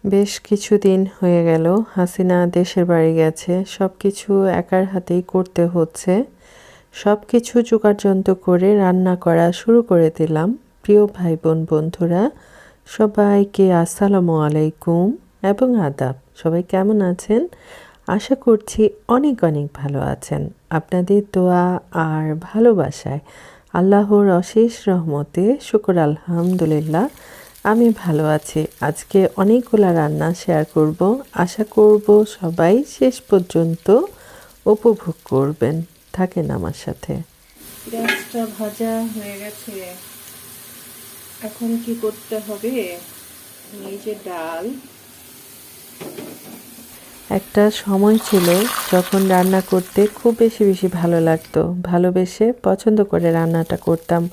বেশ কিছুদিন হয়ে গেল হাসিনা দেশের বাড়ি গেছে। সব কিছু একার হাতেই করতে হচ্ছে। সব কিছু জোগাড়যন্ত্র করে রান্না করা শুরু করে দিলাম। প্রিয় ভাই বোন বন্ধুরা, সবাইকে আসসালামু আলাইকুম এবং আদাব। সবাই কেমন আছেন? আশা করছি অনেক অনেক ভালো আছেন। আপনাদের দোয়া আর ভালোবাসায় আল্লাহর অশেষ রহমতে শুকর আলহামদুলিল্লাহ আমি ভালো আছি। আজকে অনেকগুলা রান্না শেয়ার করব। আশা করব সবাই শেষ পর্যন্ত উপভোগ করবেন। থাকেন আমার সাথে। পেঁয়াজটা ভাজা হয়ে গেছে। এখন কি করতে হবে? এই যে ডাল, একটা সময় ছিল যখন রান্না করতে খুব বেশি বেশি ভালো লাগতো। ভালোবেসে পছন্দ করে রান্নাটা করতাম।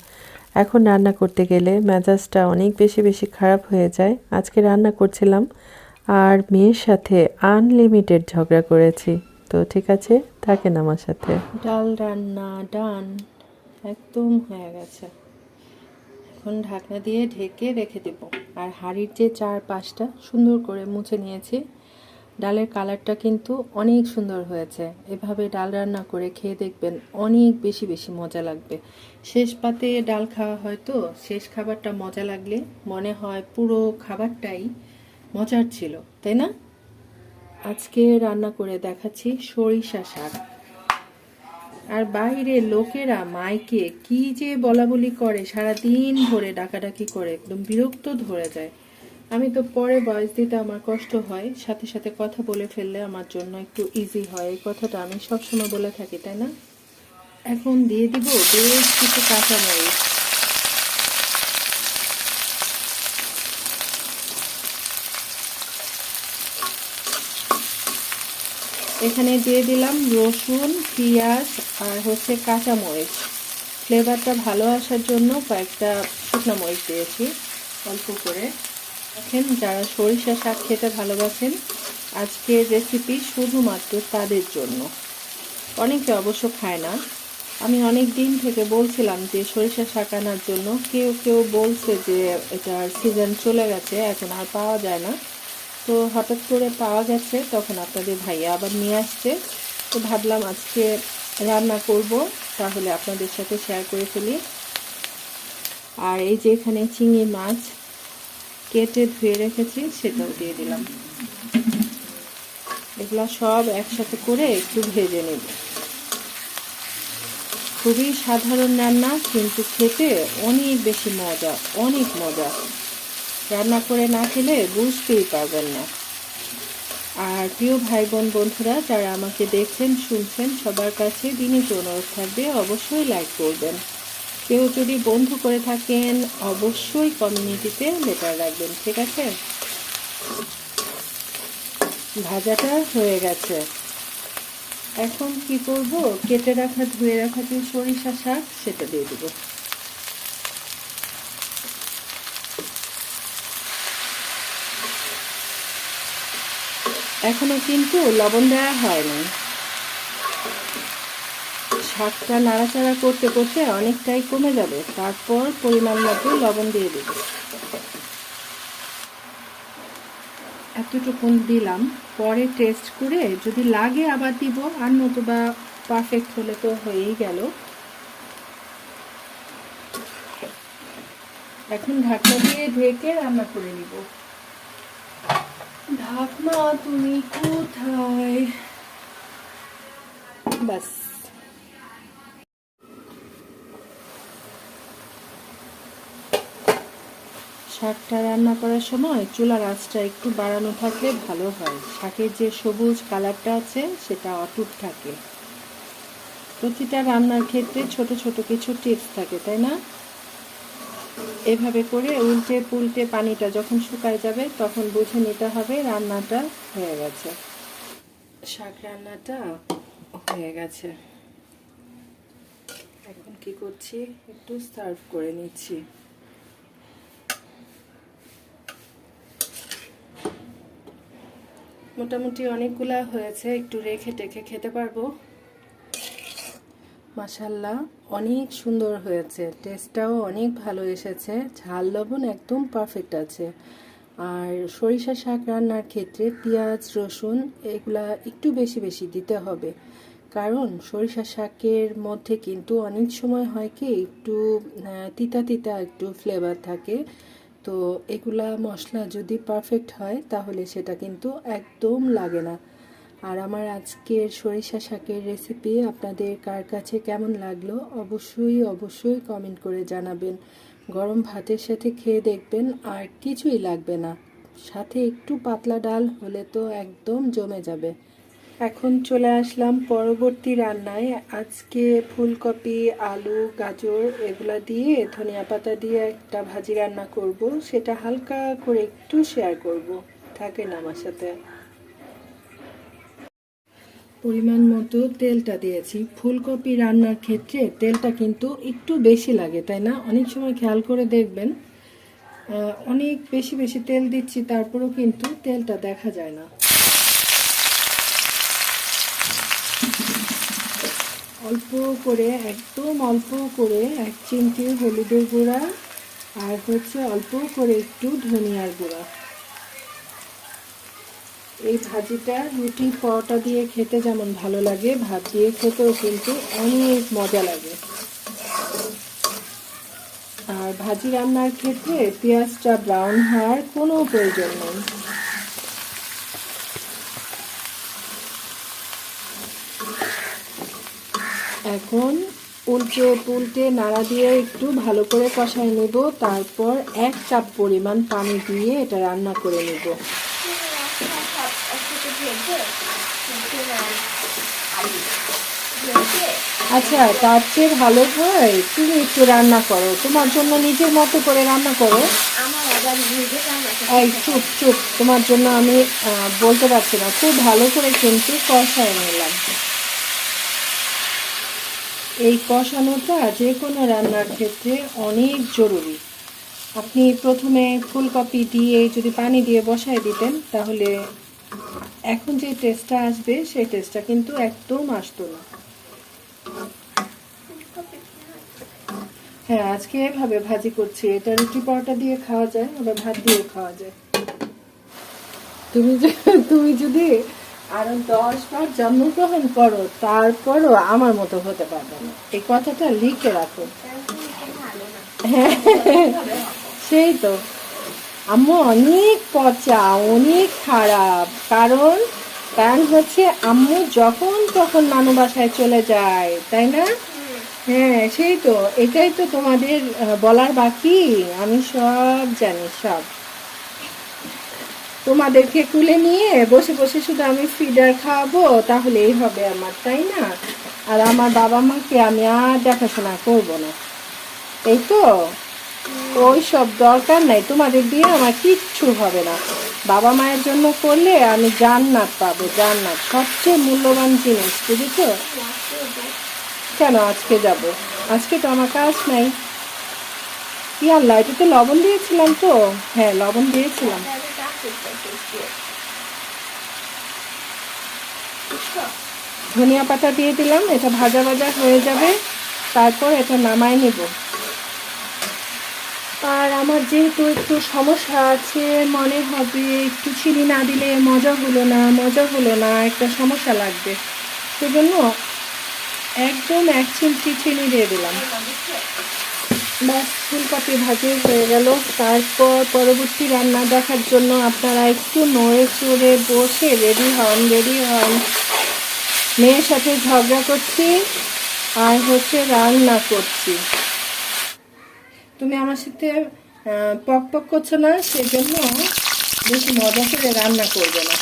এখন রান্না করতে গেলে মেজাজটা অনেক বেশি বেশি খারাপ হয়ে যায়। আজকে রান্না করছিলাম আর মেয়ের সাথে আনলিমিটেড ঝগড়া করেছি। তো ঠিক আছে, থাকেন আমার সাথে। ডাল রান্না ডান একদম হয়ে গেছে। এখন ঢাকনা দিয়ে ঢেকে রেখে দেব। আর হাঁড়ির যে চারপাশটা সুন্দর করে মুছে নিয়েছি। ডালের কালারটা কিন্তু অনেক সুন্দর হয়েছে। এভাবে ডাল রান্না করে খেয়ে দেখবেন, অনেক বেশি বেশি মজা লাগবে। শেষ পাতে ডাল খাওয়া হয় তো, শেষ খাবারটা মজা লাগলে মনে হয় পুরো খাবারটাই মজার ছিল, তাই না? আজকে রান্না করে দেখাচ্ছি সরিষা শাক। আর বাইরে লোকেরা মাইকে কি যে বলাবলি করে, সারাদিন ধরে ডাকাডাকি করে, একদম বিরক্ত ধরে যায়। আমি তো পরে ভয়েস দিতে আমার কষ্ট হয়, সাথে সাথে কথা বলে ফেললে আমার জন্য একটু ইজি হয়। এই কথাটা আমি সবসময় বলে থাকি, তাই না? এখন দিয়ে দিব বেশ কিছু কাঁচামরিচ। এখানে দিয়ে দিলাম রসুন, পেঁয়াজ আর হচ্ছে কাঁচামরিচ। ফ্লেভারটা ভালো আসার জন্য কয়েকটা শুকনো মরিচ দিয়েছি অল্প করে। দেখেন, যারা সরিষা শাক খেতে ভালোবাসেন, আজকের রেসিপি শুধুমাত্র তাদের জন্য। অনেকে অবশ্য খায় না। আমি অনেক দিন থেকে বলছিলাম যে সরিষা শাক আনার জন্য। কেউ কেউ বলছে যে এটার সিজন চলে গেছে, এখন আর পাওয়া যায় না। তো হঠাৎ করে পাওয়া গেছে, তখন আপনাদের ভাইয়া আবার নিয়ে আসছে। তো ভাবলাম আজকে রান্না করব, তাহলে আপনাদের সাথে শেয়ার করে ফেলি। আর এই যে এখানে চিংড়ি মাছ কেটে ধুয়ে রেখেছি, সেটাও দিয়ে দিলাম। এগুলো সব একসাথে করে একটু ভেজে নেব। খুবই সাধারণ রান্না, কিন্তু খেতে অনেক বেশি মজা, অনেক মজা। রান্না করে না খেলে বুঝতেই পারবেন না। আর প্রিয় ভাই বোন বন্ধুরা, যারা আমাকে দেখছেন শুনছেন, সবার কাছে বিনীত অনুরোধ থাকবে, অবশ্যই লাইক করবেন। কেউ যদি বন্ধু করে থাকেন, অবশ্যই কমিউনিটিতে লেটার রাখবেন, ঠিক আছে? ভাজাটা হয়ে গেছে। এখন কি করব? কেটে রাখা ধুয়ে রাখা যে সরিষা শাক, সেটা দিয়ে দেবো। এখনো কিন্তু লবণ দেওয়া হয়নি। শাকটা নাড়াচাড়া করতে করতে অনেকটাই কমে যাবে, তারপর পরিমাণ মতো লবণ দিয়ে দেব। এতটুকুন দিলাম, পরে টেস্ট করে যদি লাগে আবার দিব, আর নতুবা পারফেক্ট হলে তো হয়েই গেল। এখন ঢাকনা দিয়ে ঢেকে রান্না করে নিব। ঢাকনা তুমি কোথায়? বাস। শাকটা রান্না করার সময় চুলার আঁচটা একটু বাড়ানো থাকলে ভালো হয়। শাকের যে সবুজ কালারটা আছে, সেটা অটুট থাকে। প্রতিটা রান্নার ক্ষেত্রে ছোট ছোট কিছু টিপস থাকে, তাই না? এভাবে করে উল্টে পুল্টে পানিটা যখন শুকায় যাবে, তখন বুঝে নিতে হবে রান্নাটা হয়ে গেছে। শাক রান্নাটা হয়ে গেছে। এখন কি করছি? একটু সার্ভ করে নিচ্ছি। মোটামুটি অনেকগুলা হয়েছে, একটু রেখে টেখে খেতে পারবো। মাশাআল্লাহ, অনেক সুন্দর হয়েছে, টেস্টটাও অনেক ভালো এসেছে, ঝাল লবণ একদম পারফেক্ট আছে। আর সরিষা শাক রান্নার ক্ষেত্রে পেঁয়াজ রসুন এগুলা একটু বেশি বেশি দিতে হবে, কারণ সরিষা শাকের মধ্যে কিন্তু অনেক সময় হয় কি একটু তিতা তিতা একটু ফ্লেভার থাকে। তো এগুলা মশলা যদি পারফেক্ট হয় তাহলে সেটা কিন্তু একদম লাগে না। আর আমার আজকের সরিষা শাকের রেসিপি আপনাদের কার কাছে কেমন লাগলো অবশ্যই অবশ্যই কমেন্ট করে জানাবেন। গরম ভাতের সাথে খেয়ে দেখবেন আর কিছুই লাগবে না, সাথে একটু পাতলা ডাল হলে তো একদম জমে যাবে। এখন চলে আসলাম পরবর্তী রান্নায়। আজকে ফুলকপি আলু গাজর এগুলা দিয়ে ধনিয়া পাতা দিয়ে একটা ভাজি রান্না করব, সেটা হালকা করে একটু শেয়ার করব, থাকেন আমার সাথে। পরিমাণ মতো তেলটা দিয়েছি। ফুলকপি রান্নার ক্ষেত্রে তেলটা কিন্তু একটু বেশি লাগে, তাই না? অনেক সময় খেয়াল করে দেখবেন অনেক বেশি বেশি তেল দিচ্ছি তারপরেও কিন্তু তেলটা দেখা যায় না। অল্প করে, একদম অল্প করে 1 চিমটি হলুদের গুঁড়া আর হচ্ছে অল্প করে একটু ধনিয়ার গুঁড়া। এই ভাজিটা রুটি পরোটা দিয়ে খেতে যেমন ভালো লাগে, ভাত দিয়ে খেতেও কিন্তু অনেক মজা লাগে। আর ভাজি রান্নার ক্ষেত্রে পেঁয়াজটা ব্রাউন হওয়ার কোনো প্রয়োজন নেই। এখন উল্টে পুল্টে নাড়া দিয়ে একটু ভালো করে কষায় নেব, তারপর 1 কাপ পরিমাণ পানি দিয়ে এটা রান্না করে নেব। আচ্ছা, তার চেয়ে ভালো হয় তুমি একটু রান্না করো, তোমার জন্য নিজের মতো করে রান্না করো। এই চুপ চুপ, তোমার জন্য আমি বলতে পারছি না, খুব ভালো করে কিন্তু কষায় নিলাম। এই কষানোটা যে কোনো রান্নার ক্ষেত্রে অনেক জরুরি। আপনি প্রথমে ফুলকপি দিয়ে যদি পানি দিয়ে বসায় দিতেন তাহলে এখন যে টেস্টটা আসবে সেই টেস্টটা কিন্তু একদম আসতো না। হ্যাঁ, আজকে এভাবে ভাজি করছি, এটা রুটি পরোটা দিয়ে খাওয়া যায়, আবার ভাত দিয়েও খাওয়া যায়। তুমি যদি আরো 10 বার জন্মগ্রহণ করো তারপরও আমার মতো হতে পারবে না, এই কথাটা লিখে রাখো। হ্যাঁ, সেই তো। আম্মু অনেক পচা, অনেক খারাপ, কারণ হচ্ছে আম্মু যখন তখন নানু বাসায় চলে যায়, তাই না? হ্যাঁ, সেই তো, এটাই তো তোমাদের বলার বাকি। আমি সব জানি, সব। তোমাদেরকে কুলে নিয়ে বসে বসে শুধু আমি ফিডার খাওয়াবো তাহলেই হবে আমার, তাই না? আর আমার বাবা মাকে আমি আর দেখাশোনা করবো না, এই তো। ওই সব দরকার নাই, তোমাদের দিয়ে আমার কিচ্ছু হবে না। বাবা মায়ের জন্য করলে আমি জান্নাত পাবো, জান্নাত সবচেয়ে মূল্যবান জিনিস, বুঝেছো? কেন আজকে যাব? আজকে তো আমার কাজ নাই। আল্লাহ, এটাতে লবণ দিয়েছিলাম তো। হ্যাঁ, লবণ দিয়েছিলাম। ধনিয়া পাতা দিয়ে দিলাম, এটা ভাজা ভাজা হয়ে যাবে, তারপর এটা নামায় নেব। আর আমার যেহেতু একটু সমস্যা আছে, মনে হবে একটু চিনি না দিলে মজা হলো না, একটা সমস্যা লাগবে, সেজন্য একদম 1 চিমটি চিনি দিয়ে দিলাম। ব্যাস, ফুলকপি ভাজি হয়ে গেল। তারপর পরবর্তী রান্না দেখার জন্য আপনারা একটু নড়ে চড়ে বসে রেডি হন। মেয়ের সাথে ঝগড়া করছি আর হচ্ছে রান্না করছি। তুমি আমার সাথে পক পক করছো না, সেজন্য বেশি মজা করে রান্না করবে না।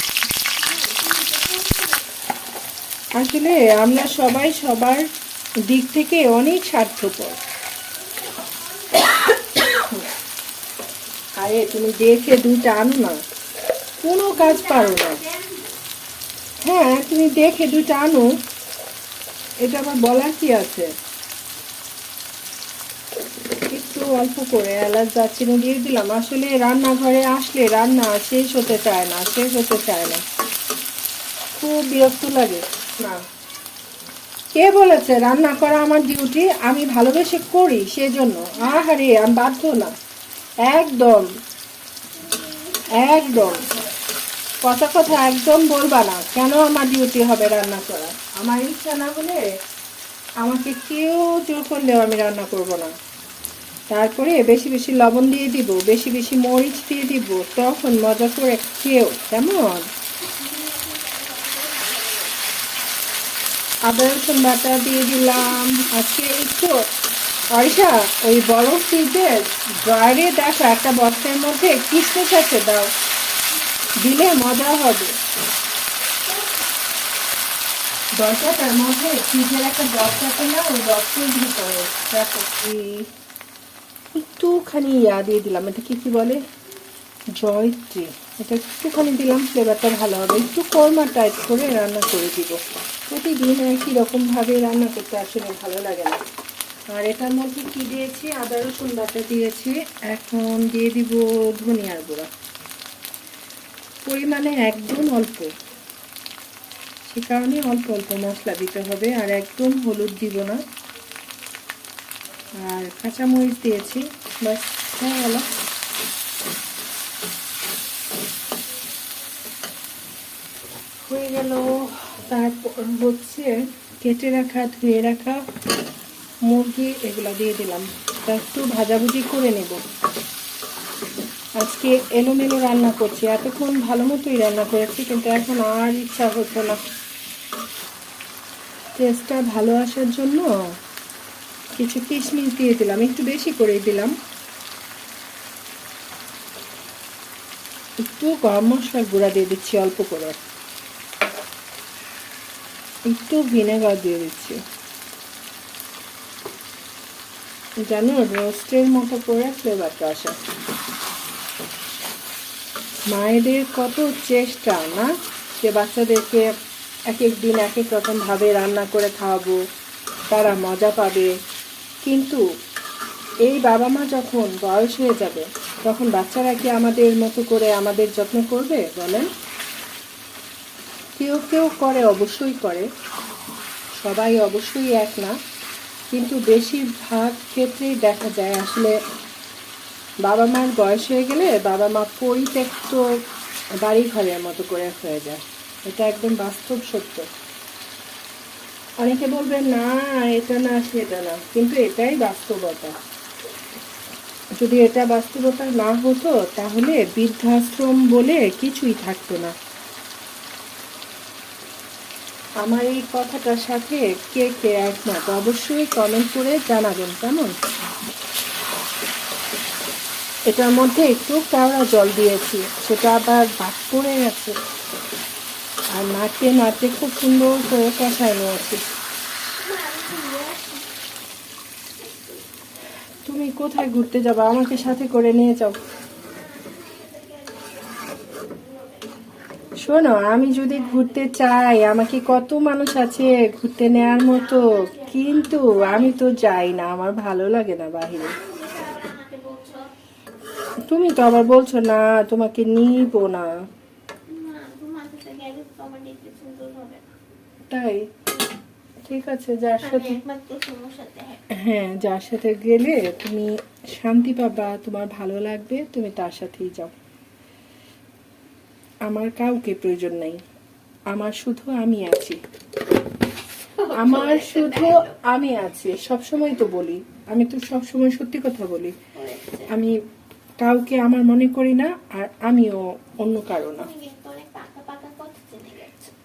আসলে আমরা সবাই সবার দিক থেকে অনেক স্বার্থপর। আরে তুমি দেখে 2টা আনো না, কোনো কাজ পারো না। হ্যাঁ, তুমি দেখে 2টা আনো, এটা আবার বলার কি আছে? একটু অল্প করে এলাচ দারচিনি দিয়ে দিলাম। আসলে রান্নাঘরে আসলে রান্না শেষ হতে চায় না, খুব বিরক্ত লাগে। না, কে বলেছে রান্না করা আমার ডিউটি? আমি ভালোবেসে করি, সেজন্য। আহারে, আমি বাধ্য না, একদম। একদম কথা কথা একদম বলবা না। কেন আমার ডিউটি হবে রান্না করা? আমার ইচ্ছা না হলে আমাকে কেউ জোর করলেও আমি রান্না করব না। তারপরে বেশি বেশি লবণ দিয়ে দিব, বেশি বেশি মরিচ দিয়ে দিব, তখন মজা করে খেও কেমন। আদা রসুন বাটা দিয়ে দিলাম। আজকে একটু অরিশা, ওই বড় ফ্রিজের ড্রয়ারে দেখো একটা বক্সের মধ্যে কিশমিশ আছে, দাও, দিলে মজা হবে। দরজাটার মধ্যে ফ্রিজের একটা বক্স আছে না, ওই বক্সের ভিতরে দেখো একটুখানি দিয়ে দিলাম। এটা কি কি বলে, জয়ত্রী। এটা একটুখানি দিলাম, ফ্লেভারটা ভালো হবে। একটু কোরমা টাইপ করে রান্না করে দিব। প্রতিদিন একই রকমভাবে রান্না করতে আসলে ভালো লাগে না। আর এটার মধ্যে কি দিয়েছি, আদা রসুন বাটা দিয়েছি। এখন দিয়ে দিব ধনিয়ার গুঁড়া, পরিমাণে একদম অল্প, সে কারণে অল্প অল্প মশলা দিতে হবে। আর একদম হলুদ দিব না। আর কাঁচামরিচ দিয়েছি, বাস হয়ে গেল। হয়ে গেল। তারপর হচ্ছে কেটে রাখা ধুয়ে রাখা মুরগি, এগুলো দিয়ে দিলাম। তা একটু ভাজাভুজি করে নেব। আজকে এলোমেলো রান্না করছি, এতক্ষণ ভালো মতোই রান্না করেছি, কিন্তু এখন আর ইচ্ছা হচ্ছে না। টেস্টটা ভালো আসার জন্য কিছু কিশমিশ দিয়ে দিলাম, একটু বেশি করেই দিলাম। একটু গরম মশলার গুঁড়া দিয়ে দিচ্ছি অল্প করে, একটু ভিনেগার দিয়ে দিচ্ছি, যেন রোস্টের মতো করে ফ্লেভারটা আসে। মায়েদের কত চেষ্টা না, যে বাচ্চাদেরকে এক এক দিন এক এক রকমভাবে রান্না করে খাওয়াবো, তারা মজা পাবে। কিন্তু এই বাবা মা যখন বয়স হয়ে যাবে, তখন বাচ্চারা কি আমাদের মতো করে আমাদের যত্ন করবে বলেন? কেউ কেউ করে, অবশ্যই করে, সবাই অবশ্যই এক না, কিন্তু বেশিরভাগ ক্ষেত্রেই দেখা যায় আসলে বাবা মার বয়স হয়ে গেলে বাবা মা পরিত্যক্ত বাড়ি ঘরের মতো করে হয়ে যায়। এটা একদম বাস্তব সত্য। অনেকে বলবেন না এটা না সেটা না, কিন্তু এটাই বাস্তবতা। যদি এটা বাস্তবতা না হতো তাহলে বৃদ্ধাশ্রম বলে কিছুই থাকতো না। আমার এই কথাটার সাথে কে কে একমত অবশ্যই কমেন্ট করে জানাবেন কেমন। এটার মধ্যে একটু কেওড়া জল দিয়েছি, সেটা আবার ভাত পড়ে গেছে। আর নাড়তে নাড়তে খুব সুন্দর করে কষায় নিয়েছি। তুমি কোথায় ঘুরতে যাবা? আমাকে সাথে করে নিয়ে যাও। শোনো, আমি যদি ঘুরতে চাই, আমাকে কত মানুষ আছে ঘুরতে নেওয়ার মতো, কিন্তু আমি তো যাই না, আমার ভালো লাগে না বাহিরে। তুমি তো আবার বলছো না তোমাকে নিব না, তাই ঠিক আছে, যার সাথে, হ্যাঁ যার সাথে গেলে তুমি শান্তি পাবা, তোমার ভালো লাগবে, তুমি তার সাথেই যাও। আমার কাউকে প্রয়োজন নাই, আমার শুধু আমি আছি, আমার শুধু আমি আছি। সবসময় তো বলি, আমি তো সবসময় সত্যি কথা বলি। আমি কাউকে আমার মনে করি না, আর আমিও অন্য কারো না।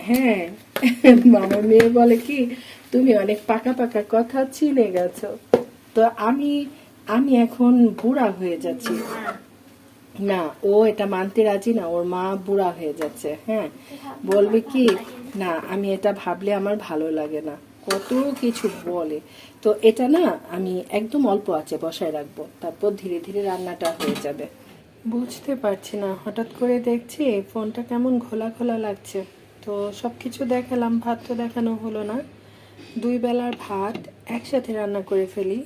হ্যাঁ, আমার মেয়ে বলে কি, তুমি অনেক পাকা পাকা কথা চিনে গেছো। তো আমি আমি এখন বুড়া হয়ে যাচ্ছি না, ও এটা মানতে রাজি না, ওর মা বুড়া হয়ে যাচ্ছে। হ্যাঁ, বলবে কি না, আমি এটা ভাবলে আমার ভালো লাগে না, কত কিছু বলে। তো এটা না আমি একদম অল্প আছে বসায় রাখবো, তারপর ধীরে ধীরে রান্নাটা হয়ে যাবে। বুঝতে পারছি না, হঠাৎ করে দেখছি ফোনটা কেমন ঘোলা ঘোলা লাগছে। তো সব কিছু দেখালাম, ভাত তো দেখানো হলো না। 2 বেলার ভাত একসাথে রান্না করে ফেলি,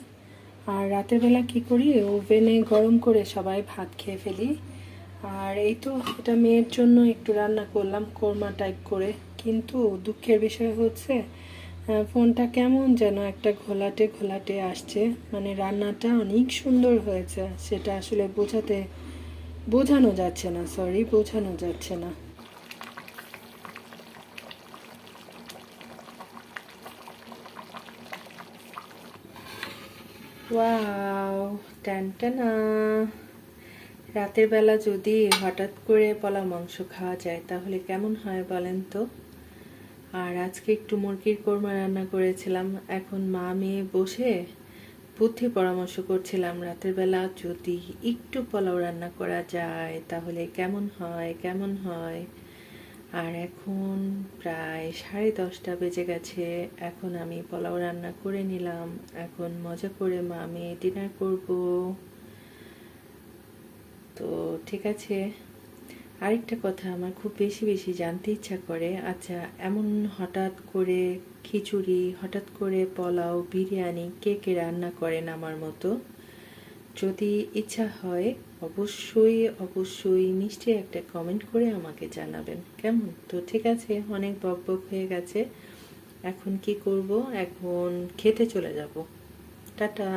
আর রাতের বেলা কি করি, ওভেনে গরম করে সবাই ভাত খেয়ে ফেলি। আর এই তো এটা মেয়ের জন্য একটু রান্না করলাম কোরমা টাইপ করে। কিন্তু দুঃখের বিষয় হচ্ছে ফোনটা কেমন যেন একটা ঘোলাটে ঘোলাটে আসছে। মানে রান্নাটা অনেক সুন্দর হয়েছে, সেটা আসলে বোঝাতে বোঝানো যাচ্ছে না, সরি, বোঝানো যাচ্ছে না। ওয়াও, টানটানা। রাতের বেলা যদি হঠাৎ করে পোলা মাংস খাওয়া যায় তাহলে কেমন হয় বলেন তো। আর আজকে একটু মুরগির কোরমা রান্না করেছিলাম। এখন মা মেয়ে বসে বুদ্ধি পরামর্শ করছিলাম রাতের বেলা যদি একটু পোলাও রান্না করা যায় তাহলে কেমন হয় কেমন হয়। আর এখন প্রায় 10:30 বেজে গেছে। এখন আমি পোলাও রান্না করে নিলাম। এখন মজা করে মা মেয়ে ডিনার করব। তো ঠিক আছে। আরেকটা কথা আমার খুব বেশি বেশি জানতে ইচ্ছা করে, আচ্ছা এমন হঠাৎ করে খিচুড়ি, হঠাৎ করে পোলাও, বিরিয়ানি কে কে রান্না করেন আমার মতো? যদি ইচ্ছা হয় অবশ্যই অবশ্যই মিষ্টি একটা কমেন্ট করে আমাকে জানাবেন, কেমন? তো ঠিক আছে, অনেক বকবক হয়ে গেছে। এখন কি করব? এখন খেতে চলে যাব। টাটা।